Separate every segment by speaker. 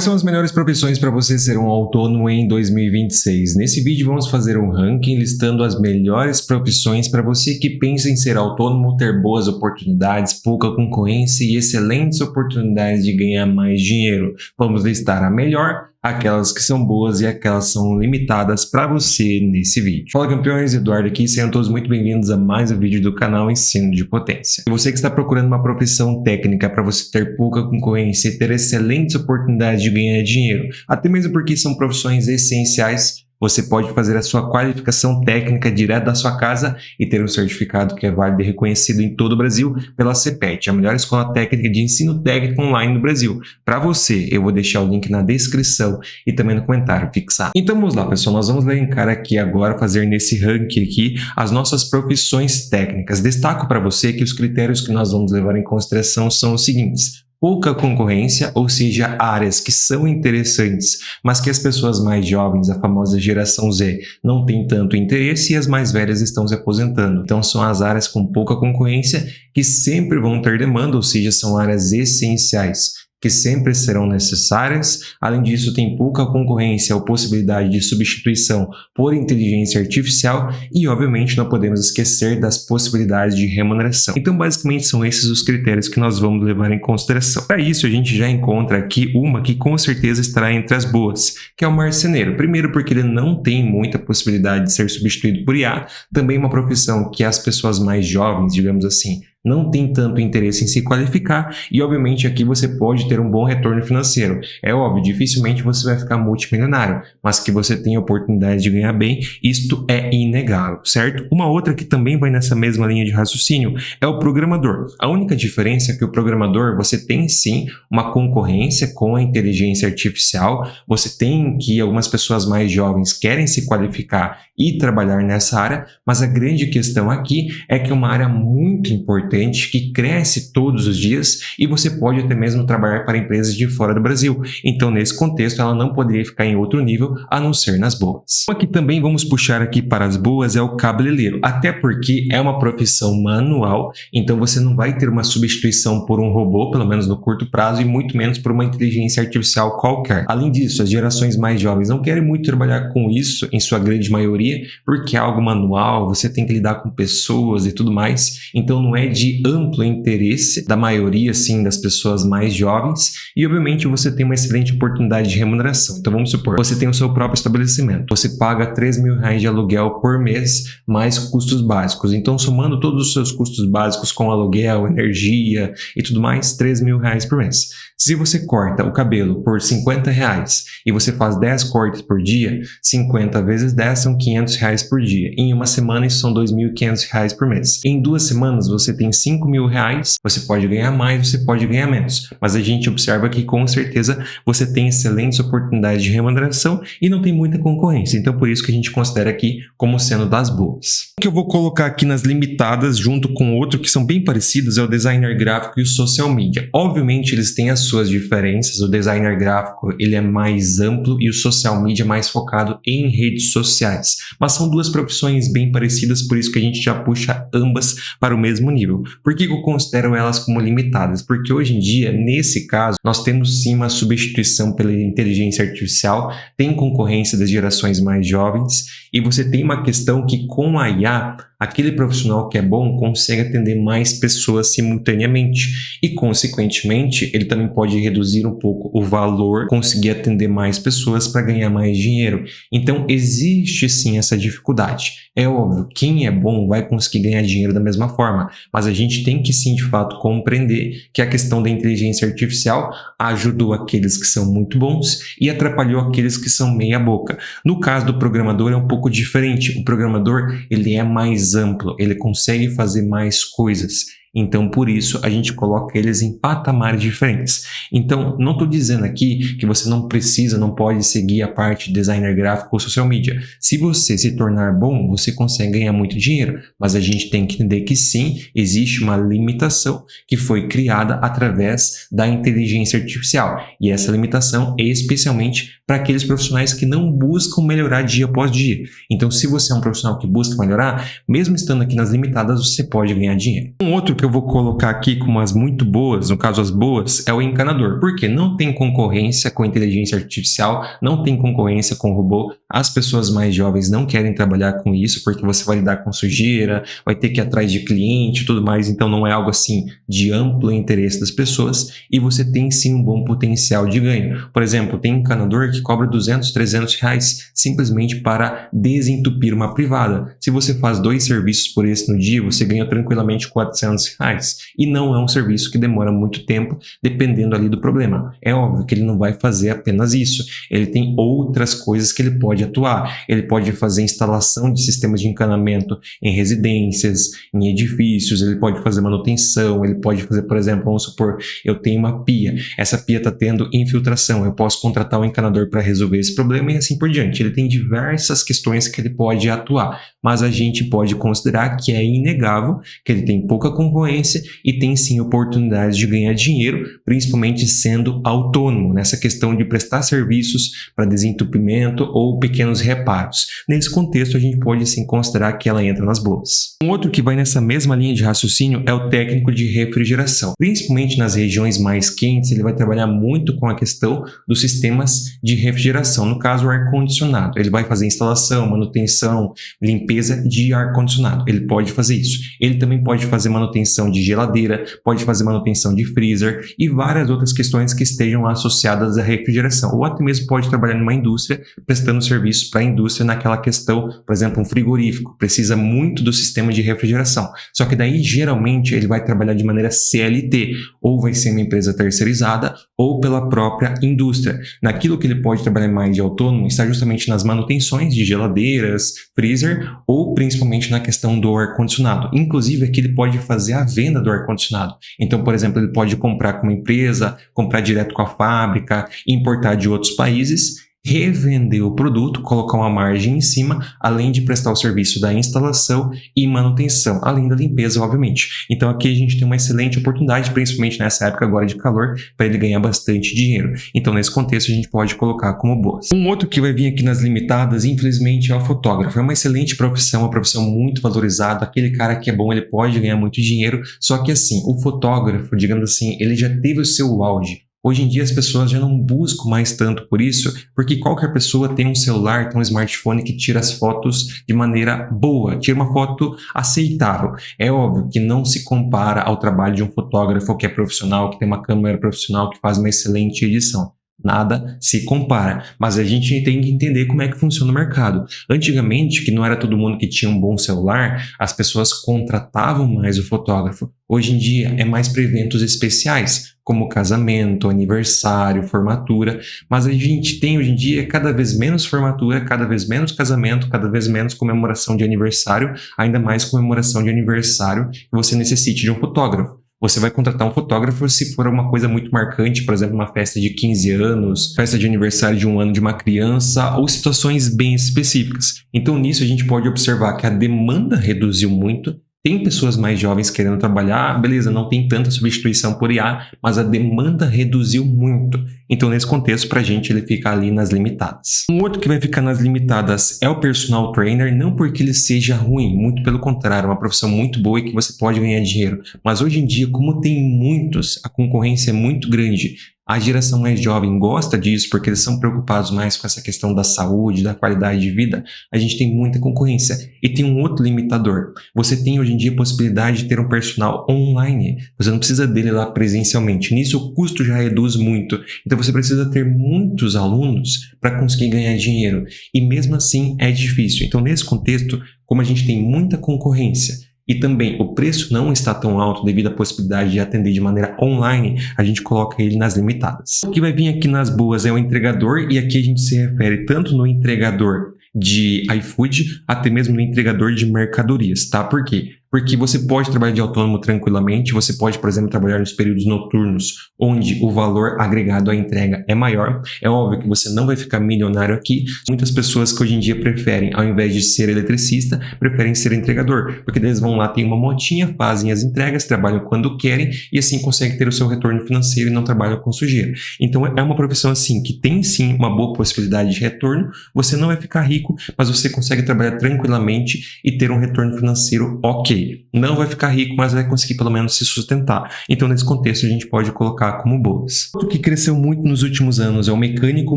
Speaker 1: Quais são as melhores profissões para você ser um autônomo em 2026? Nesse vídeo vamos fazer um ranking listando as melhores profissões para você que pensa em ser autônomo, ter boas oportunidades, pouca concorrência e excelentes oportunidades de ganhar mais dinheiro. Vamos listar a melhor, aquelas que são boas e aquelas que são limitadas para você nesse vídeo. Fala campeões, Eduardo aqui, sejam todos muito bem-vindos a mais um vídeo do canal Ensino de Potência. E você que está procurando uma profissão técnica para você ter pouca concorrência e ter excelentes oportunidades de ganhar dinheiro, até mesmo porque são profissões essenciais, você pode fazer a sua qualificação técnica direto da sua casa e ter um certificado que é válido e reconhecido em todo o Brasil pela CPET, a melhor escola técnica de ensino técnico online no Brasil. Para você, eu vou deixar o link na descrição e também no comentário fixado. Então vamos lá, pessoal, nós vamos elencar aqui agora, fazer nesse ranking aqui, as nossas profissões técnicas. Destaco para você que os critérios que nós vamos levar em consideração são os seguintes: pouca concorrência, ou seja, áreas que são interessantes, mas que as pessoas mais jovens, a famosa geração Z, não têm tanto interesse e as mais velhas estão se aposentando. Então são as áreas com pouca concorrência que sempre vão ter demanda, ou seja, são áreas essenciais, que sempre serão necessárias. Além disso, tem pouca concorrência ou possibilidade de substituição por inteligência artificial e, obviamente, não podemos esquecer das possibilidades de remuneração. Então, basicamente, são esses os critérios que nós vamos levar em consideração. Para isso, a gente já encontra aqui uma que com certeza estará entre as boas, que é o marceneiro. Primeiro, porque ele não tem muita possibilidade de ser substituído por IA, também uma profissão que as pessoas mais jovens, digamos assim, não tem tanto interesse em se qualificar e, obviamente, aqui você pode ter um bom retorno financeiro. É óbvio, dificilmente você vai ficar multimilionário, mas que você tem a oportunidade de ganhar bem, isto é inegável, certo? Uma outra que também vai nessa mesma linha de raciocínio é o programador. A única diferença é que o programador, você tem sim uma concorrência com a inteligência artificial, você tem que algumas pessoas mais jovens querem se qualificar e trabalhar nessa área, mas a grande questão aqui é que é uma área muito importante, que cresce todos os dias e você pode até mesmo trabalhar para empresas de fora do Brasil. Então, nesse contexto, ela não poderia ficar em outro nível a não ser nas boas. Uma que também vamos puxar aqui para as boas é o cabeleireiro, até porque é uma profissão manual, então você não vai ter uma substituição por um robô, pelo menos no curto prazo, e muito menos por uma inteligência artificial qualquer. Além disso, as gerações mais jovens não querem muito trabalhar com isso, em sua grande maioria, porque é algo manual, você tem que lidar com pessoas e tudo mais, então não é de amplo interesse da maioria, sim, das pessoas mais jovens e, obviamente, você tem uma excelente oportunidade de remuneração. Então, vamos supor, você tem o seu próprio estabelecimento, você paga R$3.000 de aluguel por mês, mais custos básicos. Então, somando todos os seus custos básicos com aluguel, energia e tudo mais, R$3.000 por mês. Se você corta o cabelo por R$50 e você faz 10 cortes por dia, 50 vezes 10 são R$500 por dia. Em uma semana, isso são R$2.500 por mês. Em 2 semanas, você tem R$5.000, você pode ganhar mais, você pode ganhar menos. Mas a gente observa que, com certeza, você tem excelentes oportunidades de remuneração e não tem muita concorrência. Então, por isso que a gente considera aqui como sendo das boas. O que eu vou colocar aqui nas limitadas, junto com outro que são bem parecidos, é o designer gráfico e o social media. Obviamente, eles têm as suas diferenças. O designer gráfico, ele é mais amplo e o social media mais focado em redes sociais. Mas são duas profissões bem parecidas, por isso que a gente já puxa ambas para o mesmo nível. Por que eu considero elas como limitadas? Porque hoje em dia, nesse caso, nós temos sim uma substituição pela inteligência artificial, tem concorrência das gerações mais jovens e você tem uma questão que com a IA, aquele profissional que é bom consegue atender mais pessoas simultaneamente e, consequentemente, ele também pode reduzir um pouco o valor, conseguir atender mais pessoas para ganhar mais dinheiro. Então, existe sim essa dificuldade. É óbvio, quem é bom vai conseguir ganhar dinheiro da mesma forma, mas a gente tem que sim, de fato, compreender que a questão da inteligência artificial ajudou aqueles que são muito bons e atrapalhou aqueles que são meia boca. No caso do programador é um pouco diferente. O programador, ele é mais amplo, ele consegue fazer mais coisas. Então, por isso, a gente coloca eles em patamares diferentes. Então, não estou dizendo aqui que você não precisa, não pode seguir a parte de designer gráfico ou social media. Se você se tornar bom, você consegue ganhar muito dinheiro. Mas a gente tem que entender que sim, existe uma limitação que foi criada através da inteligência artificial. E essa limitação é especialmente para aqueles profissionais que não buscam melhorar dia após dia. Então, se você é um profissional que busca melhorar, mesmo estando aqui nas limitadas, você pode ganhar dinheiro. Um outro que eu vou colocar aqui como as muito boas, no caso as boas, é o encanador. Por quê? Não tem concorrência com inteligência artificial, não tem concorrência com robô. As pessoas mais jovens não querem trabalhar com isso, porque você vai lidar com sujeira, vai ter que ir atrás de cliente e tudo mais, então não é algo assim de amplo interesse das pessoas, e você tem sim um bom potencial de ganho. Por exemplo, tem encanador que cobra 200, 300 reais simplesmente para desentupir uma privada. Se você faz 2 serviços por esse no dia, você ganha tranquilamente 400 reais. E não é um serviço que demora muito tempo, dependendo ali do problema. É óbvio que ele não vai fazer apenas isso. Ele tem outras coisas que ele pode atuar. Ele pode fazer instalação de sistemas de encanamento em residências, em edifícios, ele pode fazer manutenção, ele pode fazer, por exemplo, vamos supor, eu tenho uma pia, essa pia está tendo infiltração, eu posso contratar um encanador para resolver esse problema e assim por diante. Ele tem diversas questões que ele pode atuar, mas a gente pode considerar que é inegável que ele tem pouca concorrência e tem sim oportunidades de ganhar dinheiro, principalmente sendo autônomo, nessa questão de prestar serviços para desentupimento ou pequenos reparos. Nesse contexto, a gente pode sim considerar que ela entra nas boas. Um outro que vai nessa mesma linha de raciocínio é o técnico de refrigeração. Principalmente nas regiões mais quentes, ele vai trabalhar muito com a questão dos sistemas de refrigeração, no caso o ar-condicionado. Ele vai fazer instalação, manutenção, limpeza de ar-condicionado. Ele pode fazer isso. Ele também pode fazer manutenção de geladeira, pode fazer manutenção de freezer e várias outras questões que estejam associadas à refrigeração. Ou até mesmo pode trabalhar numa indústria, prestando serviços para a indústria naquela questão, por exemplo, um frigorífico, precisa muito do sistema de refrigeração. Só que daí, geralmente, ele vai trabalhar de maneira CLT, ou vai ser uma empresa terceirizada, ou pela própria indústria. Naquilo que ele pode trabalhar mais de autônomo, está justamente nas manutenções de geladeiras, freezer, ou principalmente na questão do ar-condicionado. Inclusive, aqui ele pode fazer a venda do ar-condicionado. Então, por exemplo, ele pode comprar com uma empresa, comprar direto com a fábrica, importar de outros países, revender o produto, colocar uma margem em cima, além de prestar o serviço da instalação e manutenção, além da limpeza, obviamente. Então aqui a gente tem uma excelente oportunidade, principalmente nessa época agora de calor, para ele ganhar bastante dinheiro. Então nesse contexto a gente pode colocar como boas. Um outro que vai vir aqui nas limitadas, infelizmente, é o fotógrafo. É uma excelente profissão, uma profissão muito valorizada, aquele cara que é bom, ele pode ganhar muito dinheiro, só que assim, o fotógrafo, digamos assim, ele já teve o seu auge. Hoje em dia as pessoas já não buscam mais tanto por isso, porque qualquer pessoa tem um celular, tem um smartphone que tira as fotos de maneira boa, tira uma foto aceitável. É óbvio que não se compara ao trabalho de um fotógrafo que é profissional, que tem uma câmera profissional, que faz uma excelente edição. Nada se compara, mas a gente tem que entender como é que funciona o mercado. Antigamente, que não era todo mundo que tinha um bom celular, as pessoas contratavam mais o fotógrafo. Hoje em dia é mais para eventos especiais, como casamento, aniversário, formatura, mas a gente tem hoje em dia cada vez menos formatura, cada vez menos casamento, cada vez menos comemoração de aniversário, ainda mais comemoração de aniversário que você necessite de um fotógrafo. Você vai contratar um fotógrafo se for uma coisa muito marcante, por exemplo, uma festa de 15 anos, festa de aniversário de 1 ano de uma criança, ou situações bem específicas. Então, nisso a gente pode observar que a demanda reduziu muito. Tem pessoas mais jovens querendo trabalhar, beleza, não tem tanta substituição por IA, mas a demanda reduziu muito. Então, nesse contexto, pra gente, ele fica ali nas limitadas. Um outro que vai ficar nas limitadas é o personal trainer, não porque ele seja ruim, muito pelo contrário, é uma profissão muito boa e que você pode ganhar dinheiro. Mas hoje em dia, como tem muitos, a concorrência é muito grande. A geração mais jovem gosta disso porque eles são preocupados mais com essa questão da saúde, da qualidade de vida. A gente tem muita concorrência. E tem um outro limitador. Você tem hoje em dia a possibilidade de ter um personal online. Você não precisa dele lá presencialmente. Nisso o custo já reduz muito. Então você precisa ter muitos alunos para conseguir ganhar dinheiro. E mesmo assim é difícil. Então nesse contexto, como a gente tem muita concorrência, e também o preço não está tão alto devido à possibilidade de atender de maneira online, a gente coloca ele nas limitadas. O que vai vir aqui nas boas é o entregador, e aqui a gente se refere tanto no entregador de iFood, até mesmo no entregador de mercadorias, tá? Por quê? Porque você pode trabalhar de autônomo tranquilamente, você pode, por exemplo, trabalhar nos períodos noturnos, onde o valor agregado à entrega é maior. É óbvio que você não vai ficar milionário aqui. Muitas pessoas que hoje em dia preferem, ao invés de ser eletricista, preferem ser entregador, porque eles vão lá, tem uma motinha, fazem as entregas, trabalham quando querem e assim conseguem ter o seu retorno financeiro e não trabalham com sujeira. Então é uma profissão assim que tem sim uma boa possibilidade de retorno. Você não vai ficar rico, mas você consegue trabalhar tranquilamente e ter um retorno financeiro ok. ok, não vai ficar rico, mas vai conseguir pelo menos se sustentar. Então, nesse contexto, a gente pode colocar como boas. Outro que cresceu muito nos últimos anos é o mecânico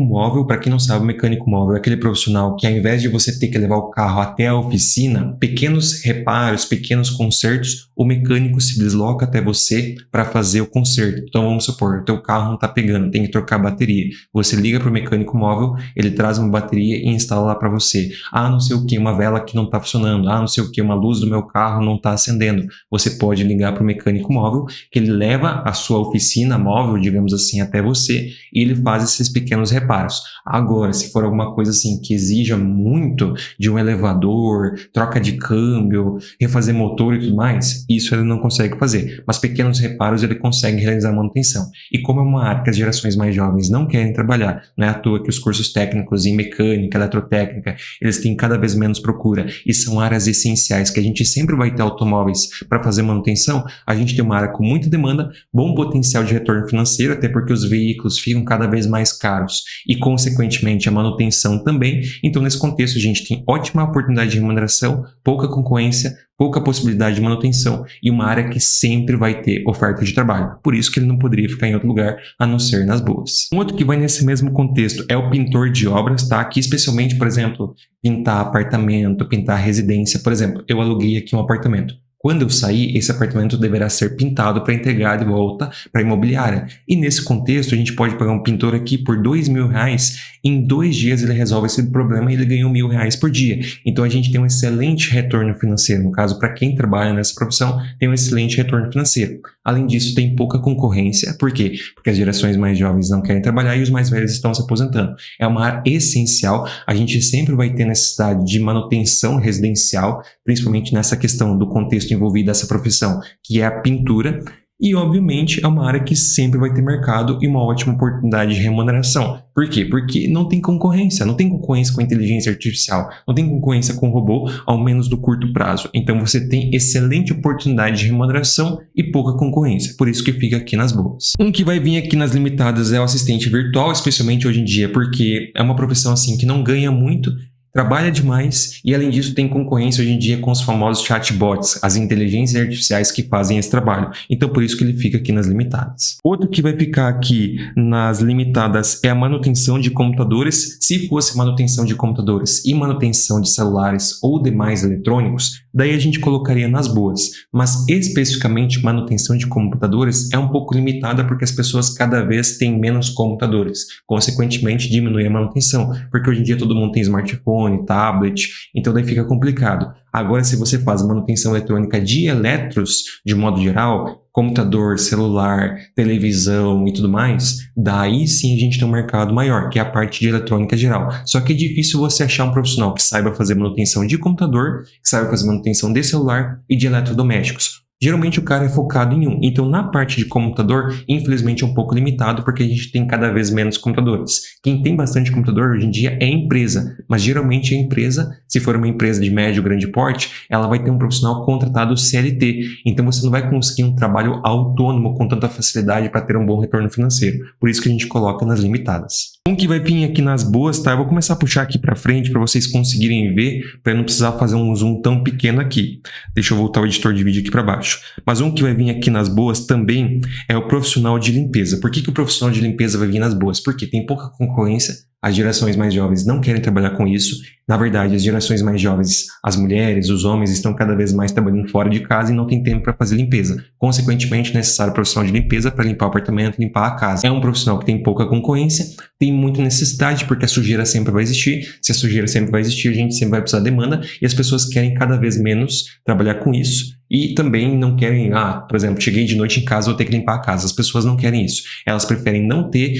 Speaker 1: móvel. Para quem não sabe, o mecânico móvel é aquele profissional que, ao invés de você ter que levar o carro até a oficina, pequenos reparos, pequenos consertos, o mecânico se desloca até você para fazer o conserto. Então, vamos supor, o teu carro não está pegando, tem que trocar a bateria. Você liga para o mecânico móvel, ele traz uma bateria e instala lá para você. Ah, não sei o que, uma vela que não está funcionando. Ah, não sei o que, uma luz do meu carro não está acendendo. Você pode ligar para o mecânico móvel, que ele leva a sua oficina móvel, digamos assim, até você, e ele faz esses pequenos reparos. Agora, se for alguma coisa assim que exija muito de um elevador, troca de câmbio, refazer motor e tudo mais, isso ele não consegue fazer. Mas pequenos reparos ele consegue realizar a manutenção. E como é uma área que as gerações mais jovens não querem trabalhar, não é à toa que os cursos técnicos em mecânica, eletrotécnica, eles têm cada vez menos procura e são áreas essenciais que a gente sempre vai ter automóveis para fazer manutenção. A gente tem uma área com muita demanda, bom potencial de retorno financeiro, até porque os veículos ficam cada vez mais caros e, consequentemente, a manutenção também. Então, nesse contexto, a gente tem ótima oportunidade de remuneração, pouca concorrência, pouca possibilidade de manutenção e uma área que sempre vai ter oferta de trabalho. Por isso que ele não poderia ficar em outro lugar a não ser nas boas. Um outro que vai nesse mesmo contexto é o pintor de obras, tá? Aqui especialmente, por exemplo, pintar apartamento, pintar residência. Por exemplo, eu aluguei aqui um apartamento. Quando eu sair, esse apartamento deverá ser pintado para entregar de volta para a imobiliária. E nesse contexto, a gente pode pagar um pintor aqui por R$2.000. Em 2 dias ele resolve esse problema e ele ganha R$1.000 por dia. Então a gente tem um excelente retorno financeiro. No caso, para quem trabalha nessa profissão, tem um excelente retorno financeiro. Além disso, tem pouca concorrência. Por quê? Porque as gerações mais jovens não querem trabalhar e os mais velhos estão se aposentando. É uma área essencial. A gente sempre vai ter necessidade de manutenção residencial, principalmente nessa questão do contexto envolvido nessa profissão, que é a pintura. E, obviamente, é uma área que sempre vai ter mercado e uma ótima oportunidade de remuneração. Por quê? Porque não tem concorrência. Não tem concorrência com a inteligência artificial. Não tem concorrência com o robô, ao menos no curto prazo. Então, você tem excelente oportunidade de remuneração e pouca concorrência. Por isso que fica aqui nas boas. Um que vai vir aqui nas limitadas é o assistente virtual, especialmente hoje em dia, porque é uma profissão assim que não ganha muito, trabalha demais e, além disso, tem concorrência hoje em dia com os famosos chatbots, as inteligências artificiais que fazem esse trabalho. Então, por isso que ele fica aqui nas limitadas. Outro que vai ficar aqui nas limitadas é a manutenção de computadores. Se fosse manutenção de computadores e manutenção de celulares ou demais eletrônicos, daí a gente colocaria nas boas. Mas, especificamente, manutenção de computadores é um pouco limitada porque as pessoas cada vez têm menos computadores. Consequentemente, diminui a manutenção, porque hoje em dia todo mundo tem smartphone, tablet, então daí fica complicado. Agora, se você faz manutenção eletrônica de eletros, de modo geral, computador, celular, televisão e tudo mais, daí sim a gente tem um mercado maior, que é a parte de eletrônica geral. Só que é difícil você achar um profissional que saiba fazer manutenção de computador, que saiba fazer manutenção de celular e de eletrodomésticos. Geralmente o cara é focado em um. Então, na parte de computador, infelizmente é um pouco limitado porque a gente tem cada vez menos computadores. Quem tem bastante computador hoje em dia é a empresa, mas geralmente a empresa, se for uma empresa de médio ou grande porte, ela vai ter um profissional contratado CLT. Então, você não vai conseguir um trabalho autônomo com tanta facilidade para ter um bom retorno financeiro. Por isso que a gente coloca nas limitadas. Um que vai vir aqui nas boas, tá? Eu vou começar a puxar aqui para frente para vocês conseguirem ver, para não precisar fazer um zoom tão pequeno aqui. Deixa eu voltar o editor de vídeo aqui para baixo. Mas um que vai vir aqui nas boas também é o profissional de limpeza. Por que o profissional de limpeza vai vir nas boas? Porque tem pouca concorrência, as gerações mais jovens não querem trabalhar com isso. Na verdade, as gerações mais jovens, as mulheres, os homens, estão cada vez mais trabalhando fora de casa e não tem tempo para fazer limpeza. Consequentemente, é necessário profissional de limpeza para limpar o apartamento, limpar a casa. É um profissional que tem pouca concorrência, tem muita necessidade, porque a sujeira sempre vai existir. Se a sujeira sempre vai existir, a gente sempre vai precisar de demanda e as pessoas querem cada vez menos trabalhar com isso. E também não querem, por exemplo, cheguei de noite em casa, vou ter que limpar a casa. As pessoas não querem isso. Elas preferem não ter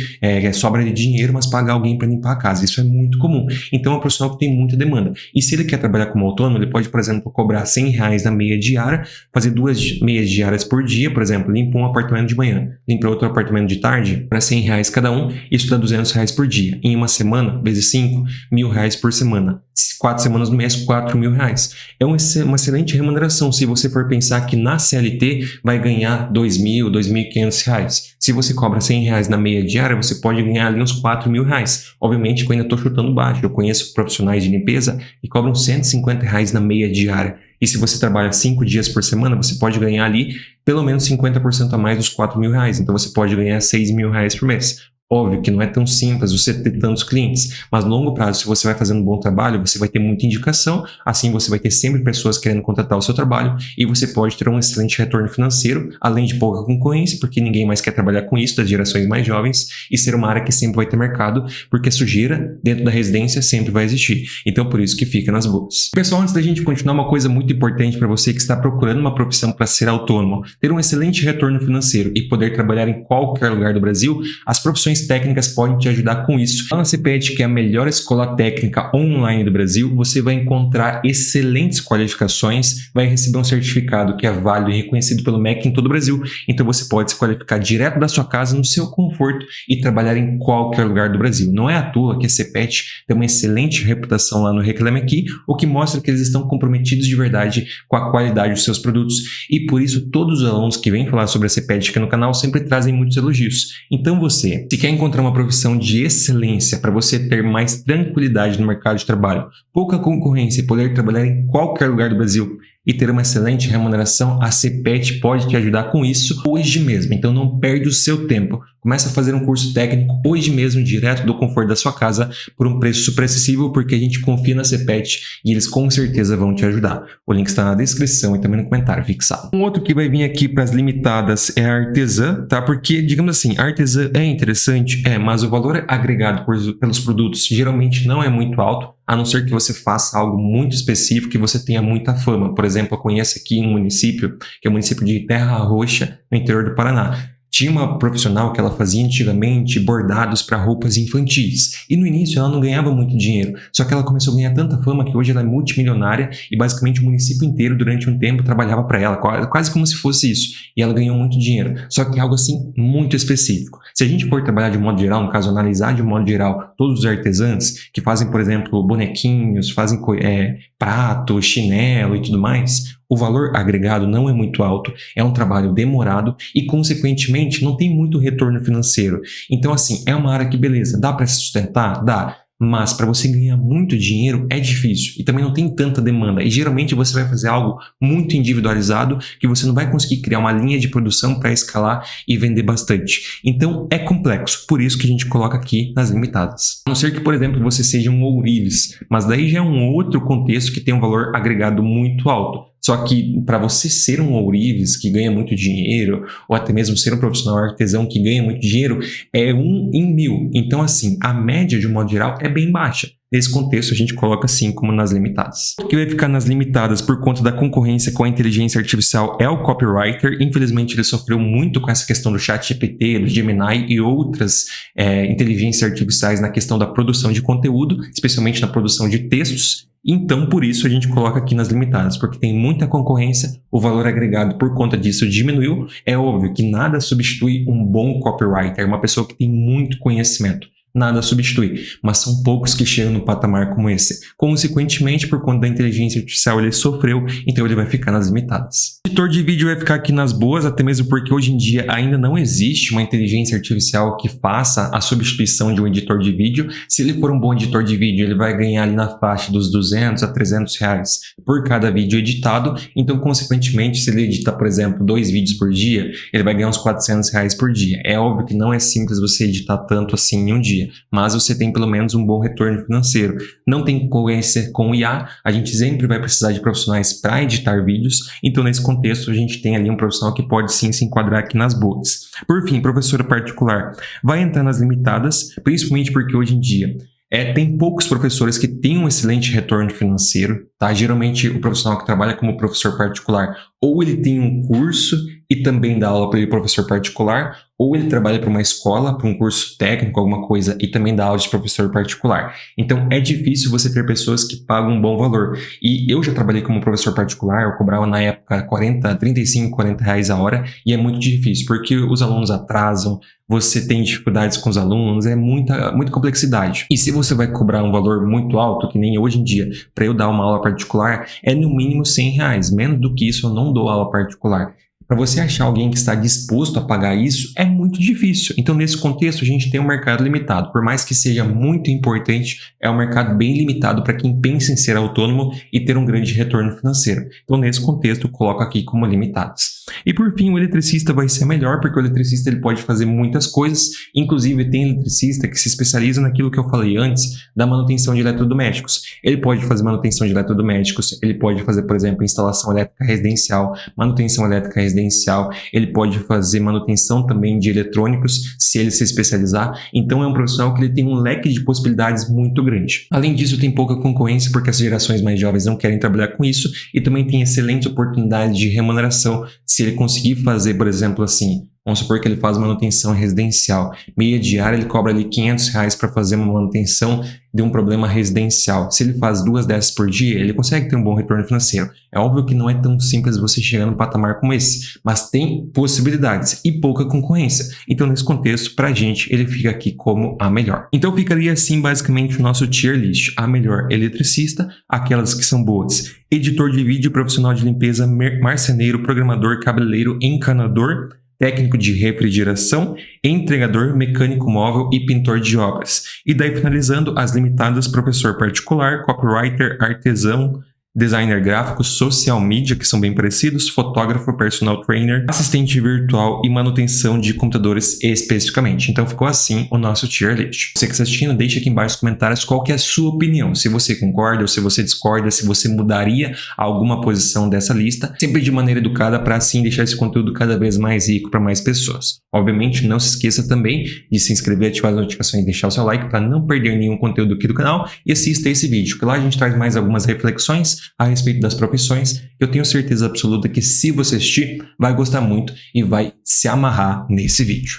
Speaker 1: sobra de dinheiro, mas pagar alguém para limpar a casa. Isso é muito comum. Então, é um profissional que tem muita demanda. E se ele quer trabalhar como autônomo, ele pode, por exemplo, cobrar R$100 na meia diária, fazer 2 meias diárias por dia, por exemplo, limpa um apartamento de manhã, limpa outro apartamento de tarde, para R$100 cada um, isso dá R$200 por dia. Em uma semana, vezes 5, R$1.000 por semana. 4 semanas no mês, R$4.000. É uma excelente remuneração se você for pensar que na CLT vai ganhar R$2.000, R$2.500. Se você cobra R$100 na meia diária, você pode ganhar ali uns R$4.000. Obviamente que eu ainda estou chutando baixo. Eu conheço profissionais de limpeza que cobram R$150 na meia diária. E se você trabalha 5 dias por semana, você pode ganhar ali pelo menos 50% a mais dos R$ 4.000. Então você pode ganhar R$ 6.000 por mês. Óbvio que não é tão simples você ter tantos clientes, mas no longo prazo, se você vai fazendo um bom trabalho, você vai ter muita indicação, assim você vai ter sempre pessoas querendo contratar o seu trabalho e você pode ter um excelente retorno financeiro, além de pouca concorrência, porque ninguém mais quer trabalhar com isso, das gerações mais jovens, e ser uma área que sempre vai ter mercado, porque sujeira dentro da residência sempre vai existir. Então, por isso que fica nas boas. Pessoal, antes da gente continuar, uma coisa muito importante para você que está procurando uma profissão para ser autônomo, ter um excelente retorno financeiro e poder trabalhar em qualquer lugar do Brasil, as profissões técnicas podem te ajudar com isso. Lá na CPET, que é a melhor escola técnica online do Brasil, você vai encontrar excelentes qualificações, vai receber um certificado que é válido e reconhecido pelo MEC em todo o Brasil, então você pode se qualificar direto da sua casa, no seu conforto e trabalhar em qualquer lugar do Brasil. Não é à toa que a CPET tem uma excelente reputação lá no Reclame Aqui, o que mostra que eles estão comprometidos de verdade com a qualidade dos seus produtos e por isso todos os alunos que vêm falar sobre a CPET aqui no canal sempre trazem muitos elogios. Então você, se quer encontrar uma profissão de excelência para você ter mais tranquilidade no mercado de trabalho, pouca concorrência e poder trabalhar em qualquer lugar do Brasil e ter uma excelente remuneração, a CPET pode te ajudar com isso hoje mesmo. Então não perde o seu tempo. Comece a fazer um curso técnico hoje mesmo, direto do conforto da sua casa, por um preço super acessível, porque a gente confia na CPET e eles com certeza vão te ajudar. O link está na descrição e também no comentário fixado. Um outro que vai vir aqui para as limitadas é a artesã, tá? Porque, digamos assim, a artesã é interessante, mas o valor agregado pelos produtos geralmente não é muito alto, a não ser que você faça algo muito específico e você tenha muita fama. Por exemplo, eu conheço aqui um município, que é o município de Terra Roxa, no interior do Paraná. Tinha uma profissional que ela fazia antigamente bordados para roupas infantis. E no início ela não ganhava muito dinheiro. Só que ela começou a ganhar tanta fama que hoje ela é multimilionária e basicamente o município inteiro durante um tempo trabalhava para ela, quase como se fosse isso. E ela ganhou muito dinheiro. Só que algo assim muito específico. Se a gente for trabalhar de modo geral, no caso analisar de modo geral todos os artesãos que fazem, por exemplo, bonequinhos, fazem prato, chinelo e tudo mais, o valor agregado não é muito alto, é um trabalho demorado e, consequentemente, não tem muito retorno financeiro. Então, assim, é uma área que, beleza, dá para se sustentar? Dá. Mas para você ganhar muito dinheiro é difícil e também não tem tanta demanda. E geralmente você vai fazer algo muito individualizado que você não vai conseguir criar uma linha de produção para escalar e vender bastante. Então é complexo, por isso que a gente coloca aqui nas limitadas. A não ser que, por exemplo, você seja um ourives, mas daí já é um outro contexto que tem um valor agregado muito alto. Só que para você ser um ourives que ganha muito dinheiro, ou até mesmo ser um profissional artesão que ganha muito dinheiro, é 1 em 1000. Então, assim, a média, de um modo geral, é bem baixa. Nesse contexto, a gente coloca assim como nas limitadas. O que vai ficar nas limitadas por conta da concorrência com a inteligência artificial é o copywriter. Infelizmente, ele sofreu muito com essa questão do ChatGPT, do Gemini e outras inteligências artificiais na questão da produção de conteúdo, especialmente na produção de textos. Então, por isso, a gente coloca aqui nas limitadas, porque tem muita concorrência, o valor agregado por conta disso diminuiu. É óbvio que nada substitui um bom copywriter, uma pessoa que tem muito conhecimento. Nada substitui, mas são poucos que chegam no patamar como esse. Consequentemente, por conta da inteligência artificial, ele sofreu, então ele vai ficar nas limitadas. O editor de vídeo vai ficar aqui nas boas, até mesmo porque hoje em dia ainda não existe uma inteligência artificial que faça a substituição de um editor de vídeo. Se ele for um bom editor de vídeo, ele vai ganhar ali na faixa dos R$200 a R$300 por cada vídeo editado. Então, consequentemente, se ele edita, por exemplo, 2 vídeos por dia, ele vai ganhar uns R$400 por dia. É óbvio que não é simples você editar tanto assim em um dia, mas você tem pelo menos um bom retorno financeiro. Não tem concorrência com o IA, a gente sempre vai precisar de profissionais para editar vídeos, então nesse contexto a gente tem ali um profissional que pode sim se enquadrar aqui nas boas. Por fim, professora particular vai entrar nas limitadas, principalmente porque hoje em dia tem poucos professores que têm um excelente retorno financeiro, tá? Geralmente o profissional que trabalha como professor particular, ou ele tem um curso e também dá aula para ele professor particular, ou ele trabalha para uma escola, para um curso técnico, alguma coisa, e também dá aula de professor particular. Então é difícil você ter pessoas que pagam um bom valor. E eu já trabalhei como professor particular, eu cobrava na época 35, 40 reais a hora, e é muito difícil, porque os alunos atrasam, você tem dificuldades com os alunos, é muita complexidade. E se você vai cobrar um valor muito alto, que nem hoje em dia, para eu dar uma aula particular, é no mínimo R$100. Menos do que isso eu não dou aula particular. Para você achar alguém que está disposto a pagar isso, é muito difícil. Então, nesse contexto, a gente tem um mercado limitado. Por mais que seja muito importante, é um mercado bem limitado para quem pensa em ser autônomo e ter um grande retorno financeiro. Então, nesse contexto, eu coloco aqui como limitados. E por fim, o eletricista vai ser melhor, porque o eletricista ele pode fazer muitas coisas. Inclusive, tem eletricista que se especializa naquilo que eu falei antes, da manutenção de eletrodomésticos. Ele pode fazer manutenção de eletrodomésticos, ele pode fazer, por exemplo, instalação elétrica residencial, manutenção elétrica residencial, ele pode fazer manutenção também de eletrônicos, se ele se especializar. Então é um profissional que ele tem um leque de possibilidades muito grande. Além disso, tem pouca concorrência porque as gerações mais jovens não querem trabalhar com isso e também tem excelentes oportunidades de remuneração se ele conseguir fazer, por exemplo, assim, vamos supor que ele faz manutenção residencial. Meia diária ele cobra ali R$500 para fazer uma manutenção de um problema residencial. Se ele faz 2 dessas por dia, ele consegue ter um bom retorno financeiro. É óbvio que não é tão simples você chegar num patamar como esse, mas tem possibilidades e pouca concorrência. Então, nesse contexto, para a gente, ele fica aqui como a melhor. Então, ficaria assim basicamente o nosso tier list. A melhor eletricista, aquelas que são boas: editor de vídeo, profissional de limpeza, marceneiro, programador, cabeleireiro, encanador, técnico de refrigeração, entregador, mecânico móvel e pintor de obras. E daí, finalizando, as limitadas: professor particular, copywriter, artesão, designer gráfico, social media, que são bem parecidos, fotógrafo, personal trainer, assistente virtual e manutenção de computadores especificamente. Então ficou assim o nosso tier list. Você que está assistindo, deixa aqui embaixo nos comentários qual que é a sua opinião, se você concorda ou se você discorda, se você mudaria alguma posição dessa lista, sempre de maneira educada para assim deixar esse conteúdo cada vez mais rico para mais pessoas. Obviamente, não se esqueça também de se inscrever, ativar as notificações e deixar o seu like para não perder nenhum conteúdo aqui do canal, e assista esse vídeo, que lá a gente traz mais algumas reflexões a respeito das profissões. Eu tenho certeza absoluta que se você assistir, vai gostar muito e vai se amarrar nesse vídeo.